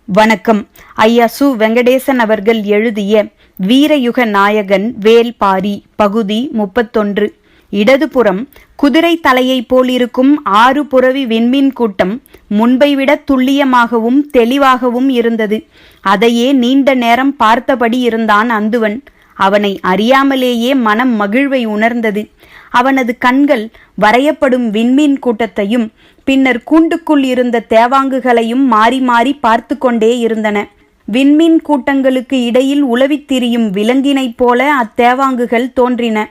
வணக்கம். ஐயா சு. வெங்கடேசன் அவர்கள் எழுதிய வீரயுக நாயகன் வேல்பாரி பகுதி 31. இடதுபுறம் குதிரை தலையைப் போலிருக்கும் 6 புரவி விண்மீன் கூட்டம் முன்பை விட துல்லியமாகவும் தெளிவாகவும் இருந்தது. அதையே நீண்ட நேரம் பார்த்தபடி இருந்தான் அந்துவன். அவனை அறியாமலேயே மனம் மகிழ்வை உணர்ந்தது. அவனது கண்கள் வரையப்படும் விண்மீன் கூட்டத்தையும் பின்னர் கூண்டுக்குள் இருந்த தேவாங்குகளையும் மாறி மாறி பார்த்து கொண்டே இருந்தன. விண்மீன் கூட்டங்களுக்கு இடையில் உலவித் திரியும் விலங்கினைப் போல அத்தேவாங்குகள் தோன்றின.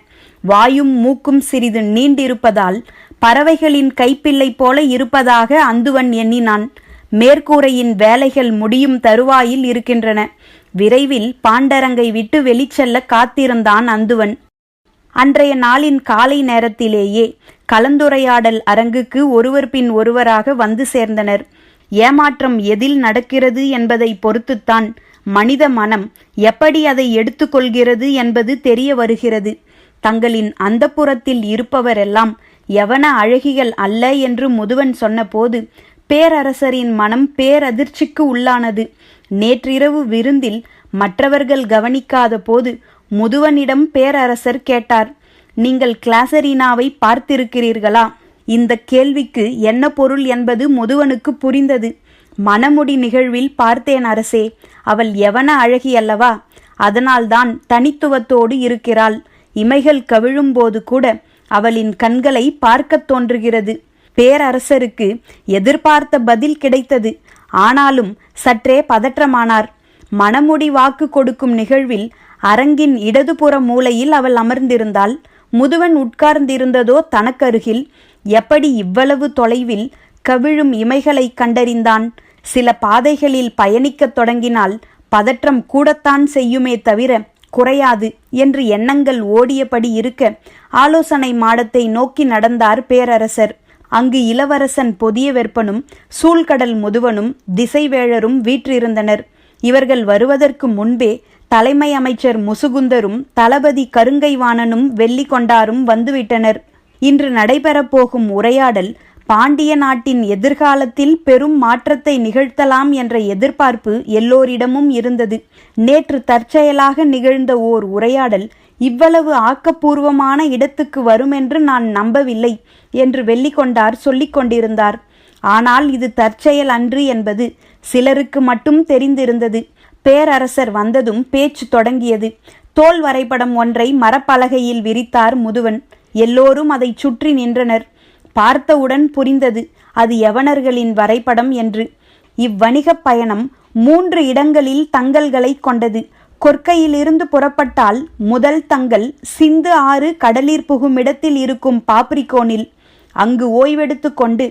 வாயும் மூக்கும் சிறிது நீண்டிருப்பதால் பறவைகளின் கைப்பிள்ளை போல இருப்பதாக அந்துவன் எண்ணினான். மேற்கூரையின் வேலைகள் முடியும் தருவாயில் இருக்கின்றன. விரைவில் பாண்டரங்கை விட்டு வெளிச்செல்ல காத்திருந்தான் அந்துவன். அன்றைய நாளின் காலை நேரத்திலேயே கலந்துரையாடல் அரங்குக்கு ஒருவர் பின் ஒருவராக வந்து சேர்ந்தனர். ஏமாற்றம் எதில் நடக்கிறது என்பதை பொறுத்துத்தான் மனித மனம் எப்படி அதை எடுத்துக்கொள்கிறது என்பது தெரிய வருகிறது. தங்களின் அந்தப்புறத்தில் இருப்பவரெல்லாம் யவன அழகிகள் அல்ல என்று முதுவன் சொன்னபோது பேரரசரின் மனம் பேரதிர்ச்சிக்கு உள்ளானது. நேற்றிரவு விருந்தில் மற்றவர்கள் கவனிக்காத போது முதுவனிடம் பேரரசர் கேட்டார், நீங்கள் கிளாசரினாவை பார்த்திருக்கிறீர்களா? இந்த கேள்விக்கு என்ன பொருள் என்பது முதுவனுக்கு புரிந்தது. மணமுடி நிகழ்வில் பார்த்தேன் அரசே. அவள் யவன அழகி அல்லவா? அதனால்தான் தனித்துவத்தோடு இருக்கிறாள். இமைகள் கவிழும்போது கூட அவளின் கண்களை பார்க்கத் தோன்றுகிறது. பேரரசருக்கு எதிர்பார்த்த பதில் கிடைத்தது. ஆனாலும் சற்றே பதற்றமானார். மணமுடி வாக்கு கொடுக்கும் நிகழ்வில் அரங்கின் இடதுபுற மூலையில் அவள் அமர்ந்திருந்தாள். முதுவன் உட்கார்ந்திருந்ததோ தனக்கருகில். எப்படி இவ்வளவு தொலைவில் கவிழும் இமைகளை கண்டறிந்தான்? சில பாதைகளில் பயணிக்கத் தொடங்கினால் பதற்றம் கூடத்தான் செய்யுமே தவிர குறையாது என்று எண்ணங்கள் ஓடியபடி இருக்க ஆலோசனை மாடத்தை நோக்கி நடந்தார் பேரரசர். அங்கு இளவரசன் பொதிய வெப்பனும் சூழ்கடல் முதுவனும் திசைவேழரும் வீற்றிருந்தனர். இவர்கள் வருவதற்கு முன்பே தலைமை அமைச்சர் முசுகுந்தரும் தளபதி கருங்கைவாணனும் வெள்ளிக்கொண்டாரும் வந்துவிட்டனர். இன்று நடைபெறப்போகும் உரையாடல் பாண்டிய நாட்டின் எதிர்காலத்தில் பெரும் மாற்றத்தை நிகழ்த்தலாம் என்ற எதிர்பார்ப்பு எல்லோரிடமும் இருந்தது. நேற்று தற்செயலாக நிகழ்ந்த ஓர் உரையாடல் இவ்வளவு ஆக்கப்பூர்வமான இடத்துக்கு வருமென்று நான் நம்பவில்லை என்று வெள்ளிக்கொண்டார் சொல்லிக் கொண்டிருந்தார். ஆனால் இது தற்செயல் அன்று என்பது சிலருக்கு மட்டும் தெரிந்திருந்தது. பேரரசர் வந்ததும் பேச்சு தொடங்கியது. தோல் வரைபடம் ஒன்றை மரப்பலகையில் விரித்தார் முதுவன். எல்லோரும் அதை சுற்றி நின்றனர். பார்த்தவுடன் புரிந்தது அது யவனர்களின் வரைபடம் என்று. இவ்வணிகப் பயணம் 3 இடங்களில் தங்கல்களை கொண்டது. கொற்கையிலிருந்து புறப்பட்டால் முதல் தங்கல் சிந்து ஆறு கடலில் புகும் இடத்தில் இருக்கும் பாப்ரிகோனில். அங்கு ஓய்வெடுத்து கொண்டு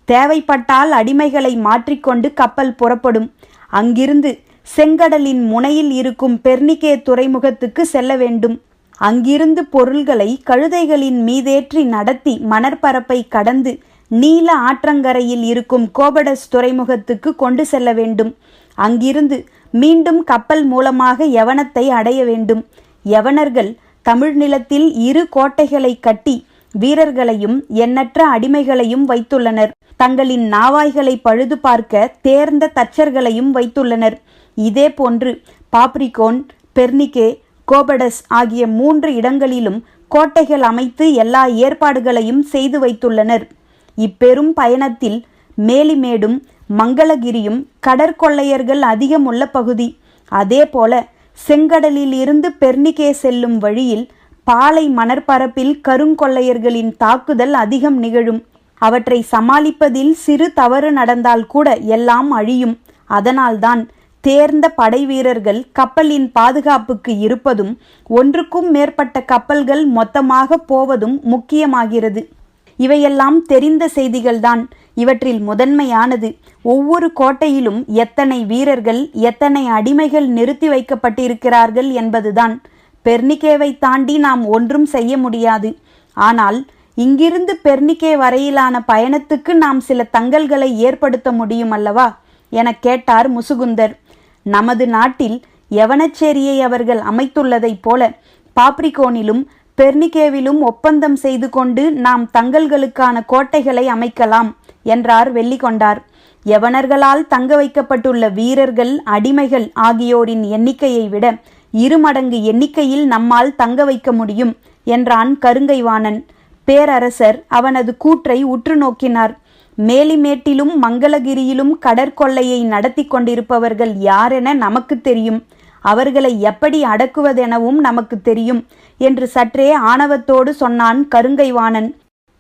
தேவைப்பட்டால் அடிமைகளை மாற்றிக்கொண்டு கப்பல் புறப்படும். அங்கிருந்து செங்கடலின் முனையில் இருக்கும் பெர்னிகே துறைமுகத்துக்கு செல்ல வேண்டும். அங்கிருந்து பொருள்களை கழுதைகளின் மீதேற்றி நடத்தி மணற்பரப்பை கடந்து நீல ஆற்றங்கரையில் இருக்கும் கோபடஸ் துறைமுகத்துக்கு கொண்டு செல்ல வேண்டும். அங்கிருந்து மீண்டும் கப்பல் மூலமாக யவனத்தை அடைய வேண்டும். யவனர்கள் தமிழ் நிலத்தில் 2 கோட்டைகளை கட்டி வீரர்களையும் எண்ணற்ற அடிமைகளையும் வைத்துள்ளனர். தங்களின் நாவாய்களை பழுது பார்க்க தேர்ந்த தச்சர்களையும் வைத்துள்ளனர். இதே போன்று பாப்ரிகோன், பெர்னிகே, கோபடஸ் ஆகிய 3 இடங்களிலும் கோட்டைகள் அமைத்து எல்லா ஏற்பாடுகளையும் செய்து வைத்துள்ளனர். இப்பெரும் பயணத்தில் மேலிமேடும் மங்களகிரியும் கடற்கொள்ளையர்கள் அதிகமுள்ள பகுதி. அதேபோல செங்கடலில் இருந்து பெர்னிகே செல்லும் வழியில் பாலை மணற்பரப்பில் கருங்கொள்ளையர்களின் தாக்குதல் அதிகம் நிகழும். அவற்றை சமாளிப்பதில் சிறு தவறு நடந்தால் கூட எல்லாம் அழியும். அதனால்தான் தேர்ந்த படை வீரர்கள் கப்பலின் பாதுகாப்புக்கு இருப்பதும் ஒன்றுக்கும் மேற்பட்ட கப்பல்கள் மொத்தமாக போவதும் முக்கியமாகிறது. இவையெல்லாம் தெரிந்த செய்திகள்தான். இவற்றில் முதன்மையானது ஒவ்வொரு கோட்டையிலும் எத்தனை வீரர்கள் எத்தனை அடிமைகள் நிறுத்தி வைக்கப்பட்டிருக்கிறார்கள் என்பதுதான். பெர்னிகேவை தாண்டி நாம் ஒன்றும் செய்ய முடியாது. ஆனால் இங்கிருந்து பெர்னிகே வரையிலான பயணத்துக்கு நாம் சில தங்கல்களை ஏற்படுத்த முடியும் அல்லவா என கேட்டார் முசுகுந்தர். நமது நாட்டில் யவனச்சேரியை அவர்கள் அமைத்துள்ளதைப் போல பாப்ரிகோனிலும் பெர்னிகேவிலும் ஒப்பந்தம் செய்து கொண்டு நாம் தங்கல்களுக்கான கோட்டைகளை அமைக்கலாம் என்றார் வெள்ளிக்கொண்டார். யவனர்களால் தங்க வைக்கப்பட்டுள்ள வீரர்கள், அடிமைகள் ஆகியோரின் எண்ணிக்கையை விட 2 மடங்கு எண்ணிக்கையில் நம்மால் தங்க வைக்க முடியும் என்றான் கருங்கைவாணன். பேரரசர் அவனது கூற்றை உற்று நோக்கினார். மேலிமேட்டிலும் மங்களகிரியிலும் கடற்கொள்ளையை நடத்தி கொண்டிருப்பவர்கள் யாரென நமக்கு தெரியும், அவர்களை எப்படி அடக்குவதெனவும் நமக்கு தெரியும் என்று சற்றே ஆணவத்தோடு சொன்னான் கருங்கைவாணன்.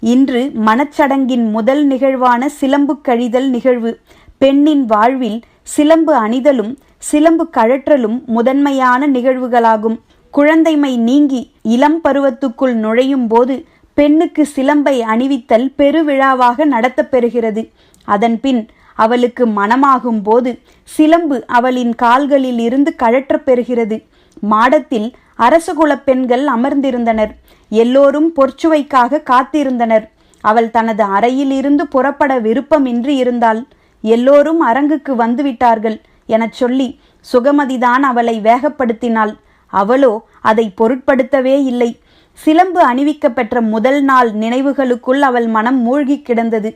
இன்று மணச்சடங்கின் முதல் நிகழ்வான சிலம்பு கழிதல் நிகழ்வு. பெண்ணின் வாழ்வில் சிலம்பு அணிதலும் சிலம்பு கழற்றலும் முதன்மையான நிகழ்வுகளாகும். குழந்தைமை நீங்கி இளம் பருவத்துக்குள் நுழையும் போது பெண்ணுக்கு சிலம்பை அணிவித்தல் பெருவிழாவாக நடத்தப்பெறுகிறது. அதன்பின் அவளுக்கு மணமாகும் போது சிலம்பு அவளின் கால்களில் இருந்து கழற்றப் பெறுகிறது. மாடத்தில் அரசகுலப் பெண்கள் அமர்ந்திருந்தனர். எல்லோரும் பொற்சுவைக்காக காத்திருந்தனர். அவள் தனது அறையில் இருந்து புறப்பட விருப்பமின்றி இருந்தாள். எல்லோரும் அரங்குக்கு வந்துவிட்டார்கள் எனச் சொல்லி சுகமதிதான் அவளை வேகப்படுத்தினாள். அவளோ அதை பொருட்படுத்தவே இல்லை. சிலம்பு அணிவிக்கப்பெற்ற முதல் நாள் நினைவுகளுக்குள் அவள் மனம் மூழ்கி கிடந்தது.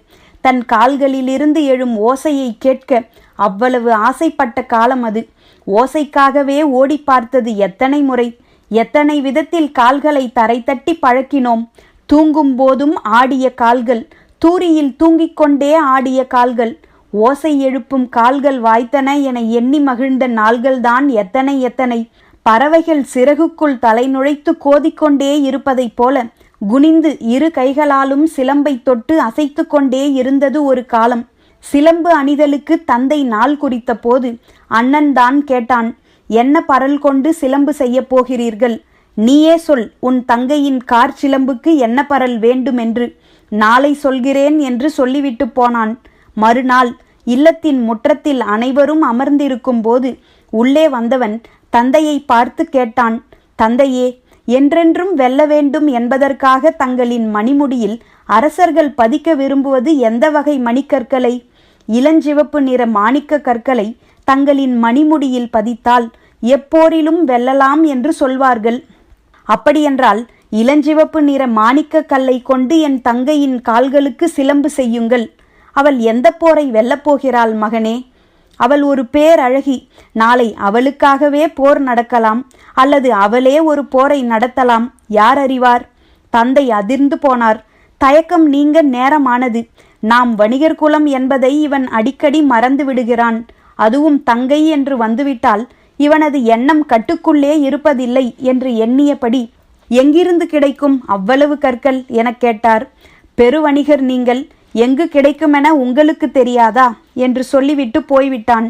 தன் கால்களிலிருந்து எழும் ஓசையை கேட்க அவ்வளவு ஆசைப்பட்ட காலம் அது. ஓசைக்காகவே ஓடி பார்த்தது எத்தனை முறை, எத்தனை விதத்தில் கால்களை தரை தட்டி பழக்கினோம். தூங்கும் போதும் ஆடிய கால்கள், தூரியில் தூங்கிக் கொண்டே ஆடிய கால்கள், ஓசை எழுப்பும் கால்கள் வாய்த்தன என எண்ணி மகிழ்ந்த நாள்கள்தான் எத்தனை எத்தனை. பறவைகள் சிறகுக்குள் தலை நுழைத்து கோதிக்கொண்டே இருப்பதைப் போல குனிந்து 2 கைகளாலும் சிலம்பை தொட்டு அசைத்து கொண்டே இருந்தது ஒரு காலம். சிலம்பு அணிதலுக்கு தந்தை நாள் குறித்த போது அண்ணன் தான் கேட்டான், என்ன பரல் கொண்டு சிலம்பு செய்ய போகிறீர்கள்? நீயே சொல், உன் தங்கையின் கார் சிலம்புக்கு என்ன பரல் வேண்டுமென்று. நாளை சொல்கிறேன் என்று சொல்லிவிட்டு போனான். மறுநாள் இல்லத்தின் முற்றத்தில் அனைவரும் அமர்ந்திருக்கும் போது உள்ளே வந்தவன் தந்தையை பார்த்து கேட்டான், தந்தையே, என்றென்றும் வெல்ல வேண்டும் என்பதற்காக தங்களின் மணிமுடியில் அரசர்கள் பதிக்க விரும்புவது எந்த வகை மணிக்கற்களை? இளஞ்சிவப்பு நிற மாணிக்க கற்களை தங்களின் மணிமுடியில் பதித்தால் எப்போரிலும் வெல்லலாம் என்று சொல்வார்கள். அப்படியென்றால் இளஞ்சிவப்பு நிற மாணிக்க கல்லை கொண்டு என் தங்கையின் கால்களுக்கு சிலம்பு செய்யுங்கள். அவள் எந்த போரை வெல்லப்போகிறாள் மகனே? அவள் ஒரு பேரழகி. நாளை அவளுக்காகவே போர் நடக்கலாம், அல்லது அவளே ஒரு போரை நடத்தலாம், யார் அறிவார்? தந்தை அதிர்ந்து போனார். தயக்கம் நீங்க நேரமானது. நாம் வணிகர் குலம் என்பதை இவன் அடிக்கடி மறந்து விடுகிறான். அதுவும் தங்கை என்று வந்துவிட்டால் இவனது எண்ணம் கட்டுக்குள்ளே இருப்பதில்லை என்று எண்ணியபடி, எங்கிருந்து கிடைக்கும் அவ்வளவு கற்கள் எனக் கேட்டார். பெருவணிகர் நீங்கள், எங்கு கிடைக்குமென உங்களுக்கு தெரியாதா என்று சொல்லிவிட்டு போய்விட்டான்.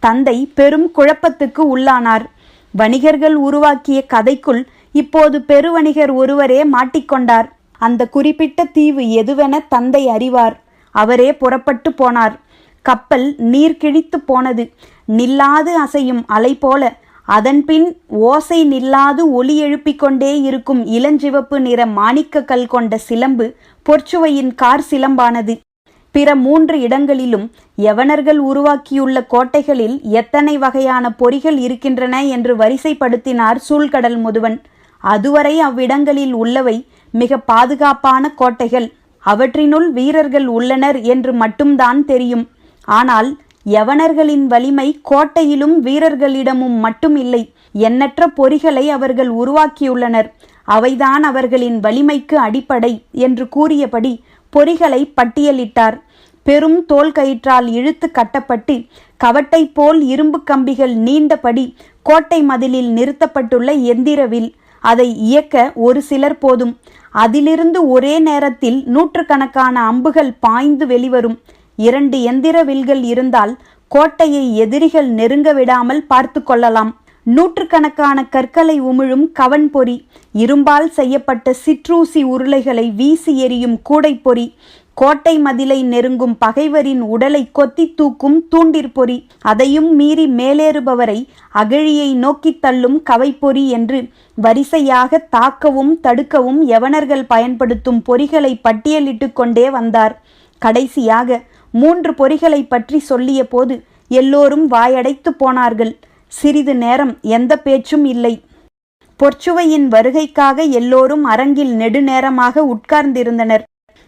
தந்தை பெரும் குழப்பத்துக்கு உள்ளானார். வணிகர்கள் உருவாக்கிய கதைக்குள் இப்போது பெருவணிகர் ஒருவரே மாட்டிக்கொண்டார். அந்த குறிப்பிட்ட தீவு எதுவென தந்தை அறிவார். அவரே புறப்பட்டு போனார். கப்பல் நீர் கிழித்து போனது. நில்லாது அசையும் அலை போல அதன்பின் ஓசை நில்லாது ஒலி எழுப்பிக் கொண்டே இருக்கும் இளஞ்சிவப்பு நிற மாணிக்க கல் கொண்ட சிலம்பு பொற்சுவையின் கார் சிலம்பானது. பிற 3 இடங்களிலும் யவனர்கள் உருவாக்கியுள்ள கோட்டைகளில் எத்தனை வகையான பொறிகள் இருக்கின்றன என்று வரிசைப்படுத்தினார் சூழ்கடல் முதுவன். அதுவரை அவ்விடங்களில் உள்ளவை மிக பாதுகாப்பான கோட்டைகள். அவற்றினுள் வீரர்கள் உள்ளனர் என்று மட்டும்தான் தெரியும். ஆனால் யவனர்களின் வலிமை கோட்டையிலும் வீரர்களிடமும் மட்டும் இல்லை. எண்ணற்ற பொறிகளை அவர்கள் உருவாக்கியுள்ளனர். அவைதான் அவர்களின் வலிமைக்கு அடிப்படை என்று கூறியபடி பொறிகளை பட்டியலிட்டார். பெரும் தோல் கயிற்றால் இழுத்து கட்டப்பட்டு கவட்டை போல் இரும்பு கம்பிகள் நீண்டபடி கோட்டை மதிலில் நிறுத்தப்பட்டுள்ள எந்திரவில். அதை இயக்க ஒரு சிலர் போதும். அதிலிருந்து ஒரே நேரத்தில் 100கணக்கான அம்புகள் பாய்ந்து வெளிவரும். 2 எந்திர வில்கள் இருந்தால் கோட்டையை எதிரிகள் நெருங்க விடாமல் பார்த்து கொள்ளலாம். 100கணக்கான கற்களை உமிழும் கவன் பொறி, இரும்பால் செய்யப்பட்ட சிற்றூசி உருளைகளை வீசி எறியும் கூடை பொறி, கோட்டை மதிலை நெருங்கும் பகைவரின் உடலை கொத்தி தூக்கும் தூண்டிற்பொறி, அதையும் மீறி மேலேறுபவரை அகழியை நோக்கி தள்ளும் கவைப்பொறி என்று வரிசையாக தாக்கவும் தடுக்கவும் யவனர்கள் பயன்படுத்தும் பொறிகளை பட்டியலிட்டு கொண்டே வந்தார். கடைசியாக 3 பொறிகளை பற்றி சொல்லிய போது எல்லோரும் வாயடைத்து போனார்கள். சிறிது நேரம் எந்த பேச்சும் இல்லை. பொற்சுவையின் வருகைக்காக எல்லோரும் அரங்கில் நெடுநேரமாக உட்கார்ந்திருந்தனர்.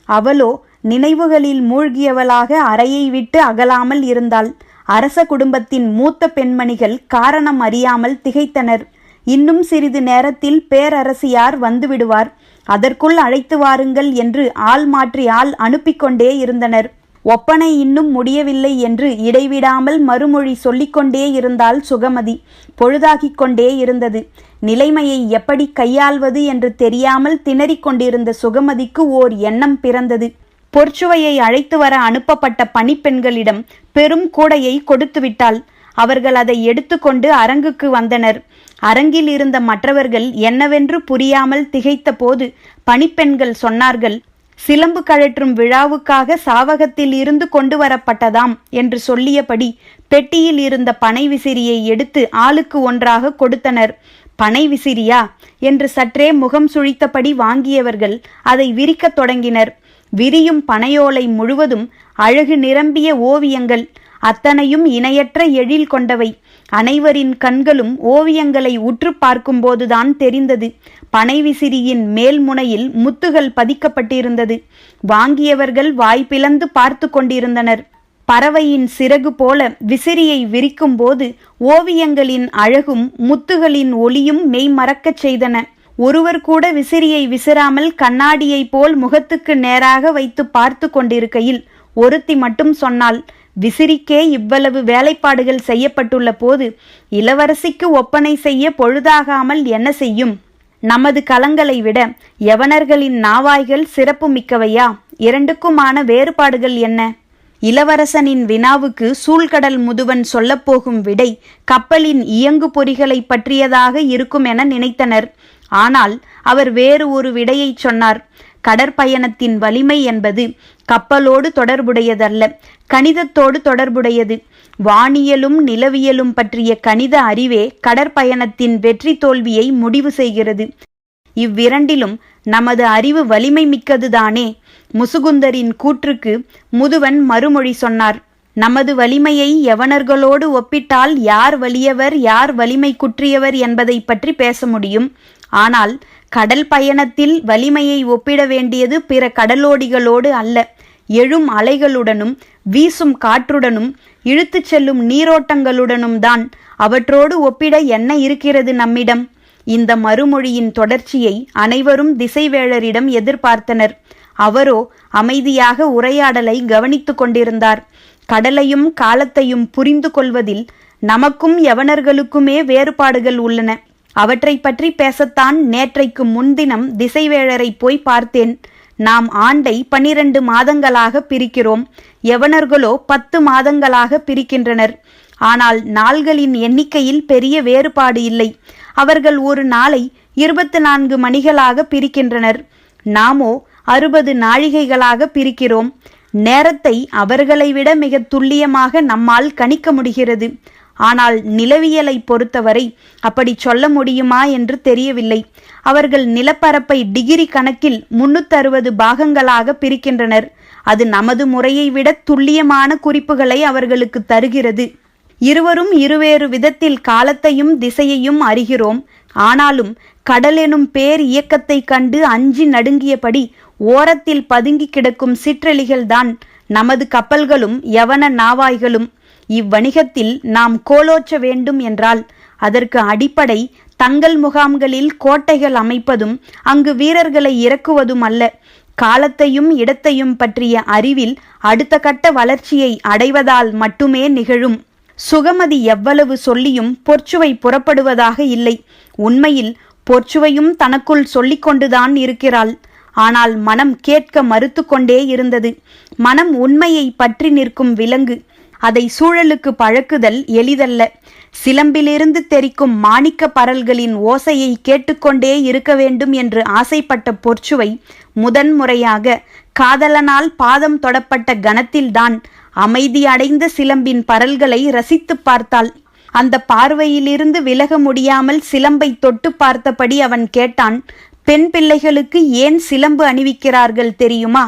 அவளோ நினைவுகளில் மூழ்கியவளாக அறையை விட்டு அகலாமல் இருந்தாள். அரச குடும்பத்தின் மூத்த பெண்மணிகள் காரணம் அறியாமல் திகைத்தனர். இன்னும் சிறிது நேரத்தில் பேரரசியார் வந்துவிடுவார், அதற்குள் அழைத்து வாருங்கள் என்று ஆள் மாற்றி ஆள் அனுப்பிக்கொண்டே இருந்தனர். ஒப்பனை இன்னும் முடியவில்லை என்று இடைவிடாமல் மறுமொழி சொல்லிக்கொண்டே இருந்தாள் சுகமதி. பொழுதாகிக் கொண்டே இருந்தது. நிலைமையை எப்படி கையாள்வது என்று தெரியாமல் திணறிக் கொண்டிருந்த சுகமதிக்கு ஓர் எண்ணம் பிறந்தது. பொற்சுவையை அழைத்து வர அனுப்பப்பட்ட பணிப்பெண்களிடம் பெரும் கூடையை கொடுத்துவிட்டாள். அவர்கள் அதை எடுத்துக்கொண்டு அரங்குக்கு வந்தனர். அரங்கில் இருந்த மற்றவர்கள் என்னவென்று புரியாமல் திகைத்த போது பணிப்பெண்கள் சொன்னார்கள், சிலம்பு கழற்றும் விழாவுக்காக சாவகத்தில் இருந்து கொண்டு வரப்பட்டதாம் என்று சொல்லியபடி பெட்டியில் இருந்த பனை விசிறியை எடுத்து ஆளுக்கு ஒன்றாக கொடுத்தனர். பனை விசிறியா என்று சற்றே முகம் சுழித்தபடி வாங்கியவர்கள் அதை விரிக்கத் தொடங்கினர். விரியும் பனையோலை முழுவதும் அழகு நிரம்பிய ஓவியங்கள், அத்தனையும் இணையற்ற எழில் கொண்டவை. அனைவரின் கண்களும் ஓவியங்களை உற்று பார்க்கும்போதுதான் தெரிந்தது. பனை விசிறியின் மேல் முனையில் முத்துகள் பதிக்கப்பட்டிருந்தது. வாங்கியவர்கள் வாய் பிளந்து பார்த்து கொண்டிருந்தனர். பறவையின் சிறகு போல விசிறியை விரிக்கும் போது ஓவியங்களின் அழகும் முத்துகளின் ஒளியும் மெய்மறக்கச் செய்தன. ஒருவர் கூட விசிறியை விசிறாமல் கண்ணாடியை போல் முகத்துக்கு நேராக வைத்து பார்த்து கொண்டிருக்கையில் ஒருத்தி மட்டும் சொன்னாள், விசிறிக்கே இவ்வளவு வேலைப்பாடுகள் செய்யப்பட்டுள்ள போது இளவரசிக்கு ஒப்பனை செய்ய பொழுதாகாமல் என்ன செய்யும்? நமது கலங்களை விட யவனர்களின் நாவாய்கள் சிறப்பு மிக்கவையா? இரண்டுக்குமான வேறுபாடுகள் என்ன? இளவரசனின் வினாவுக்கு சூழ்கடல் முதுவன் சொல்லப்போகும் விடை கப்பலின் இயங்கு பொறிகளை பற்றியதாக இருக்கும் என நினைத்தனர். ஆனால் அவர் வேறு ஒரு விடையை சொன்னார். கடற்பயணத்தின் வலிமை என்பது கப்பலோடு தொடர்புடையதல்ல, கணிதத்தோடு தொடர்புடையது. வானியலும் நிலவியலும் பற்றிய கணித அறிவே கடற்பயணத்தின் வெற்றி தோல்வியை முடிவு செய்கிறது. இவ்விரண்டிலும் நமது அறிவு வலிமை மிக்கதுதானே. முசுகுந்தரின் கூற்றுக்கு முதுவன் மறுமொழி சொன்னார். நமது வலிமையை யவனர்களோடு ஒப்பிட்டால் யார் வலியவர் யார் வலிமை குற்றியவர் என்பதை பற்றி பேச முடியும். ஆனால் கடல் பயணத்தில் வலிமையை ஒப்பிட வேண்டியது பிற கடலோடிகளோடு அல்ல, எழும் அலைகளுடனும் வீசும் காற்றுடனும் இழுத்துச் செல்லும் நீரோட்டங்களுடனும் தான். அவற்றோடு ஒப்பிட என்ன இருக்கிறது நம்மிடம்? இந்த மறுமொழியின் தொடர்ச்சியை அனைவரும் திசைவேளரிடம் எதிர்பார்த்தனர். அவரோ அமைதியாக உரையாடலை கவனித்து கொண்டிருந்தார். கடலையும் காலத்தையும் புரிந்து கொள்வதில் நமக்கும் யவனர்களுக்குமே வேறுபாடுகள் உள்ளன. அவற்றை பற்றி பேசத்தான் நேற்றைக்கு முன்தினம் திசைவேளரை போய் பார்த்தேன். நாம் ஆண்டை 12 மாதங்களாக பிரிக்கிறோம், யவனர்களோ 10 மாதங்களாக பிரிக்கின்றனர். ஆனால் நாள்களின் எண்ணிக்கையில் பெரிய வேறுபாடு இல்லை. அவர்கள் ஒரு நாளை 24 மணிகளாக பிரிக்கின்றனர், நாமோ 60 நாழிகைகளாக பிரிக்கிறோம். நேரத்தை அவர்களை விட மிக துல்லியமாக நம்மால் கணிக்க முடிகிறது. ஆனால் நிலவியலை பொறுத்தவரை அப்படி சொல்ல முடியுமா என்று தெரியவில்லை. அவர்கள் நிலப்பரப்பை டிகிரி கணக்கில் 360 பாகங்களாக பிரிக்கின்றனர். அது நமது முறையை விட துல்லியமான குறிப்புகளை அவர்களுக்கு தருகிறது. இருவரும் இருவேறு விதத்தில் காலத்தையும் திசையையும் அறிகிறோம். ஆனாலும் கடலெனும் பேர் இயக்கத்தை கண்டு அஞ்சி நடுங்கியபடி ஓரத்தில் பதுங்கி கிடக்கும் சிற்றெலிகள்தான் நமது கப்பல்களும் யவன நாவாய்களும். இவ்வணிகத்தில் நாம் கோலோச்ச வேண்டும் என்றால் அதற்கு அடிப்படை தங்கள் முகாம்களில் கோட்டைகள் அமைப்பதும் அங்கு வீரர்களை இறக்குவதும் அல்ல, காலத்தையும் இடத்தையும் பற்றிய அறிவில் அடுத்த கட்ட வளர்ச்சியை அடைவதால் மட்டுமே நிகழும். சுகமதி எவ்வளவு சொல்லியும் பொற்சுவை புறப்படுவதாக இல்லை. உண்மையில் பொற்சுவையும் தனக்குள் சொல்லிக்கொண்டுதான் இருக்கிறாள். ஆனால் மனம் கேட்க மறுத்து கொண்டே இருந்தது. மனம் உண்மையை பற்றி நிற்கும் விலங்கு. அதை சூழலுக்கு பழக்குதல் எளிதல்ல. சிலம்பிலிருந்து தெரிக்கும் மாணிக்க பரல்களின் ஓசையை கேட்டுக்கொண்டே இருக்க வேண்டும் என்று ஆசைப்பட்ட பொற்சுவை முதன்முறையாக காதலனால் பாதம் தொடப்பட்ட கணத்தில்தான் அமைதி அடைந்த சிலம்பின் பரல்களை ரசித்து பார்த்தாள். அந்த பார்வையிலிருந்து விலக முடியாமல் சிலம்பை தொட்டு பார்த்தபடி அவன் கேட்டான், பெண் பிள்ளைகளுக்கு ஏன் சிலம்பு அணிவிக்கிறார்கள் தெரியுமா?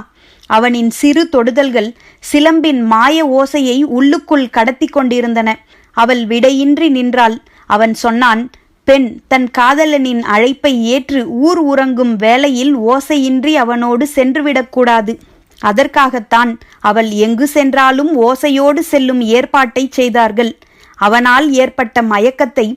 அவனின் சிறு தொடுதல்கள் சிலம்பின் மாய ஓசையை உள்ளுக்குள் கடத்தி கொண்டிருந்தன. அவள் விடையின்றி நின்றாள். அவன் சொன்னான், பெண் தன் காதலனின் அழைப்பை ஏற்று ஊர் உறங்கும் வேளையில் ஓசையின்றி அவனோடு சென்றுவிடக்கூடாது. அதற்காகத்தான் அவள் எங்கு சென்றாலும் ஓசையோடு செல்லும் ஏற்பாட்டை செய்தார்கள். அவனால் ஏற்பட்ட மயக்கத்தை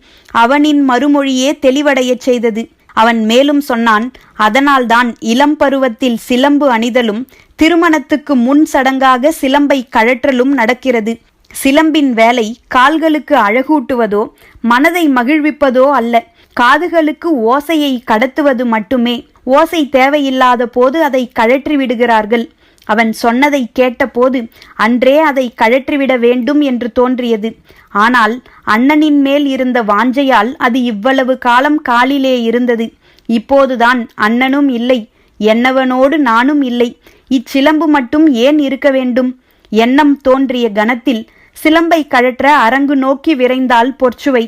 அவனின் மறுமொழியே தெளிவடையச் செய்தது. அவன் மேலும் சொன்னான், அதனால்தான் இளம் பருவத்தில் சிலம்பு அணிதலும் திருமணத்துக்கு முன் சடங்காக சிலம்பை கழற்றலும் நடக்கிறது. சிலம்பின் வேலை கால்களுக்கு அழகூட்டுவதோ மனதை மகிழ்விப்பதோ அல்ல, காதுகளுக்கு ஓசையை கடத்துவது மட்டுமே. ஓசை தேவையில்லாத போது அதை கழற்றி விடுகிறார்கள். அவன் சொன்னதை கேட்டபோது அன்றே அதை கழற்றிவிட வேண்டும் என்று தோன்றியது. ஆனால் அண்ணனின் மேல் இருந்த வாஞ்சையால் அது இவ்வளவு காலம் காலிலே இருந்தது. இப்போதுதான் அண்ணனும் இல்லை, என்னவனோடு நானும் இல்லை, இச்சிலம்பு மட்டும் ஏன் இருக்க வேண்டும்? எண்ணம் தோன்றிய கணத்தில் சிலம்பை கழற்ற அரங்கு நோக்கி விரைந்தாள் பொற்சுவை.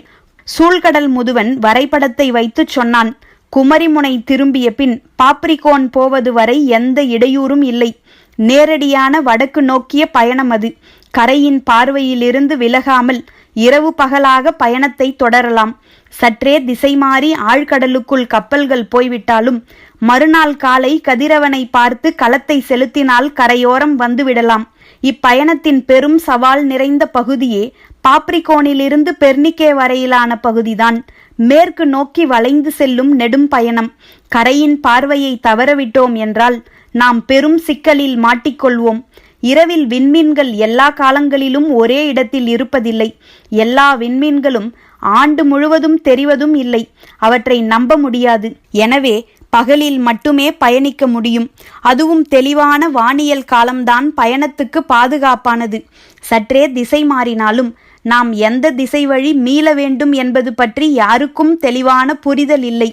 சூழ்கடல் முதுவன் வரைபடத்தை வைத்து சொன்னான். குமரிமுனை திரும்பிய பின் பாப்ரிகோன் போவது வரை எந்த இடையூறும் இல்லை. நேரடியான வடக்கு நோக்கிய பயணம் அது. கரையின் பார்வையிலிருந்து விலகாமல் இரவு பகலாக பயணத்தை தொடரலாம். சற்றே திசை மாறி ஆழ்கடலுக்குள் கப்பல்கள் போய்விட்டாலும் மறுநாள் காலை கதிரவனை பார்த்து களத்தை செலுத்தினால் கரையோரம் வந்துவிடலாம். இப்பயணத்தின் பெரும் சவால் நிறைந்த பகுதியே பாப்ரிகோனிலிருந்து பெர்னிக்கே வரையிலான பகுதிதான். மேற்கு நோக்கி வளைந்து செல்லும் நெடும் பயணம். கரையின் பார்வையை தவறவிட்டோம் என்றால் நாம் பெரும் சிக்கலில் மாட்டிக்கொள்வோம். இரவில் விண்மீன்கள் எல்லா காலங்களிலும் ஒரே இடத்தில் இருப்பதில்லை. எல்லா விண்மீன்களும் ஆண்டு முழுவதும் தெரிவதும் இல்லை. அவற்றை நம்ப முடியாது. எனவே பகலில் மட்டுமே பயணிக்க முடியும். அதுவும் தெளிவான வானியல் காலம்தான் பயணத்துக்கு பாதுகாப்பானது. சற்றே திசை மாறினாலும் நாம் எந்த திசை வழி மீள வேண்டும் என்பது பற்றி யாருக்கும் தெளிவான புரிதல் இல்லை.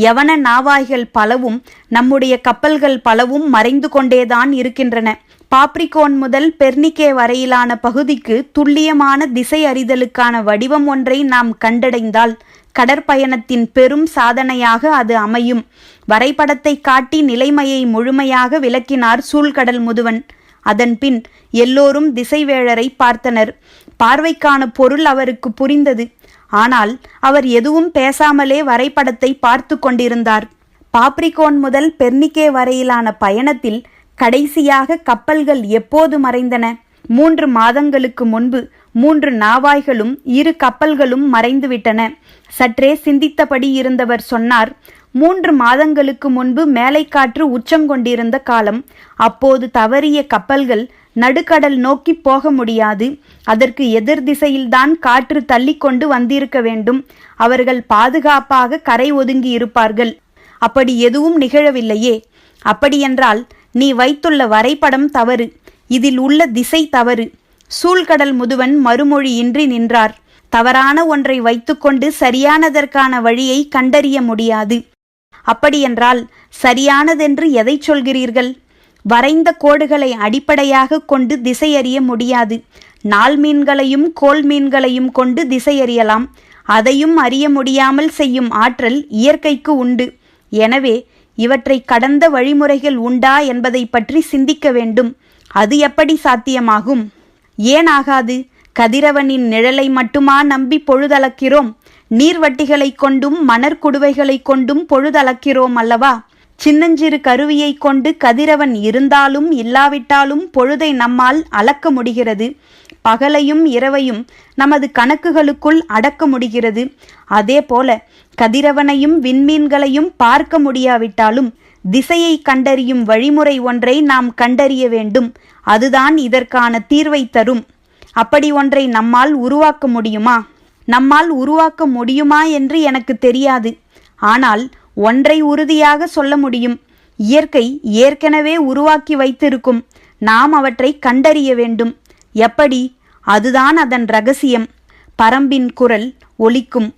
யவன நாவாய்கள் பலவும் நம்முடைய கப்பல்கள் பலவும் மறைந்து கொண்டேதான் இருக்கின்றன. பாப்ரிகோன் முதல் பெர்னிக்கே வரையிலான பகுதிக்கு துல்லியமான திசை அறிதலுக்கான வடிவம் ஒன்றை நாம் கண்டடைந்தால் கடற்பயணத்தின் பெரும் சாதனையாக அது அமையும். வரைபடத்தை காட்டி நிலைமையை முழுமையாக விளக்கினார் சூழ்கடல் முதுவன். அதன்பின் எல்லோரும் திசைவேழரை பார்த்தனர். பார்வைக்கான பொருள் அவருக்கு புரிந்தது. ஆனால் அவர் எதுவும் பேசாமலே வரைபடத்தை பார்த்து கொண்டிருந்தார். பாப்ரிகோன் முதல் பெர்னிக்கே வரையிலான பயணத்தில் கடைசியாக கப்பல்கள் எப்போது மறைந்தன? 3 மாதங்களுக்கு முன்பு 3 நாவாய்களும் 2 கப்பல்களும் மறைந்துவிட்டன. சற்றே சிந்தித்தபடி இருந்தவர் சொன்னார், 3 மாதங்களுக்கு முன்பு மேலைக்காற்று உச்சங்கொண்டிருந்த காலம். அப்போது தவறிய கப்பல்கள் நடுக்கடல் நோக்கி போக முடியாது. அதற்கு எதிர் திசையில்தான் காற்று தள்ளிக்கொண்டு வந்திருக்க வேண்டும். அவர்கள் பாதுகாப்பாக கரை ஒதுங்கி இருப்பார்கள். அப்படி எதுவும் நிகழவில்லையே. அப்படியென்றால் நீ வைத்துள்ள வரைபடம் தவறு. இதில் உள்ள திசை தவறு. சூழ்கடல் முதுவன் மறுமொழியின்றி நின்றார். தவறான ஒன்றை வைத்துக்கொண்டு சரியானதற்கான வழியை கண்டறிய முடியாது. அப்படியென்றால் சரியானதென்று எதை சொல்கிறீர்கள்? வரைந்த கோடுகளை அடிப்படையாக கொண்டு திசை அறிய முடியாது. நாள் மீன்களையும் கோல் மீன்களையும் கொண்டு திசை அறியலாம். அதையும் அறிய முடியாமல் செய்யும் ஆற்றல் இயற்கைக்கு உண்டு. எனவே இவற்றை கடந்த வழிமுறைகள் உண்டா என்பதை பற்றி சிந்திக்க வேண்டும். அது எப்படி சாத்தியமாகும்? ஏன் ஆகாது? கதிரவனின் நிழலை மட்டுமா நம்பி பொழுதளக்கிறோம்? நீர்வட்டிகளை கொண்டும் மணற்குடுவைகளை கொண்டும் பொழுதளக்கிறோம் அல்லவா? சின்னஞ்சிறு கருவியை கொண்டு கதிரவன் இருந்தாலும் இல்லாவிட்டாலும் பொழுதை நம்மால் அளக்க முடிகிறது. பகலையும் இரவையும் நமது கணக்குகளுக்குள் அடக்க முடிகிறது. அதே போல கதிரவனையும் விண்மீன்களையும் பார்க்க முடியாவிட்டாலும் திசையை கண்டறியும் வழிமுறை ஒன்றை நாம் கண்டறிய வேண்டும். அதுதான் இதற்கான தீர்வை தரும். அப்படி ஒன்றை நம்மால் உருவாக்க முடியுமா? நம்மால் உருவாக்க முடியுமா என்று எனக்கு தெரியாது. ஆனால் ஒன்றை உறுதியாக சொல்ல முடியும். இயற்கை ஏற்கனவே உருவாக்கி வைத்திருக்கும். நாம் அவற்றை கண்டறிய வேண்டும். எப்படி? அதுதான் அதன் இரகசியம். பரம்பின் குரல் ஒலிக்கும்.